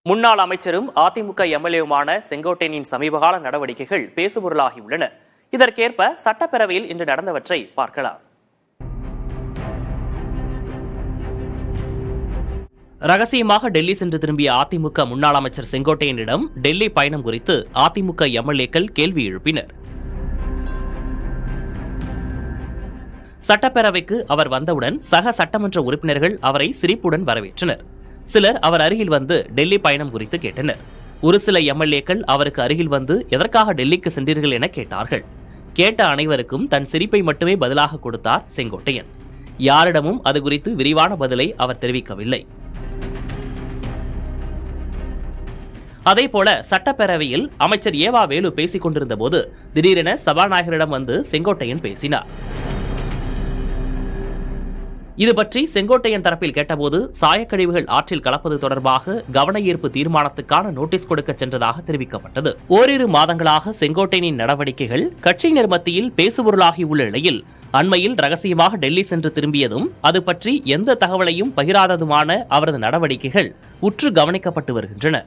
முன்னாள் அமைச்சரும் அதிமுக எம்எல்ஏவுமான செங்கோட்டையனின் சமீபகால நடவடிக்கைகள் பேசுபொருளாகியுள்ளன. இதற்கேற்ப சட்டப்பேரவையில் இன்று நடந்தவற்றை பார்க்கலாம். ரகசியமாக டெல்லி சென்று திரும்பிய அதிமுக முன்னாள் அமைச்சர் செங்கோட்டையனிடம் டெல்லி பயணம் குறித்து அதிமுக எம்எல்ஏக்கள் கேள்வி எழுப்பினர். சட்டப்பேரவைக்கு அவர் வந்தவுடன் சக சட்டமன்ற உறுப்பினர்கள் அவரை சிரிப்புடன் வரவேற்றனர். சிலர் அவர் அருகில் வந்து டெல்லி பயணம் குறித்து கேட்டனர். ஒரு சில எம்எல்ஏக்கள் அவருக்கு அருகில் வந்து எதற்காக டெல்லிக்கு சென்றீர்கள் என கேட்டார்கள். கேட்ட அனைவருக்கும் தன் சிரிப்பை மட்டுமே பதிலாக கொடுத்தார் செங்கோட்டையன். யாரிடமும் அது குறித்து விரிவான பதிலை அவர் தெரிவிக்கவில்லை. அதேபோல சட்டப்பேரவையில் அமைச்சர் ஏவா வேலு பேசிக் கொண்டிருந்த போது திடீரென சபாநாயகரிடம் வந்து செங்கோட்டையன் பேசினார். இது பற்றி செங்கோட்டையன் தரப்பில் கேட்டபோது சாயக்கழிவுகள் ஆற்றில் கலப்பது தொடர்பாக கவன ஈர்ப்பு தீர்மானத்துக்கான நோட்டீஸ் கொடுக்க சென்றதாக தெரிவிக்கப்பட்டது. ஓரிரு மாதங்களாக செங்கோட்டையனின் நடவடிக்கைகள் கட்சியினர் மத்தியில் பேசுபொருளாகியுள்ள நிலையில் அண்மையில் ரகசியமாக டெல்லி சென்று திரும்பியதும் அது பற்றி எந்த தகவலையும் பகிராததுமான அவரது நடவடிக்கைகள் உற்று கவனிக்கப்பட்டு வருகின்றன.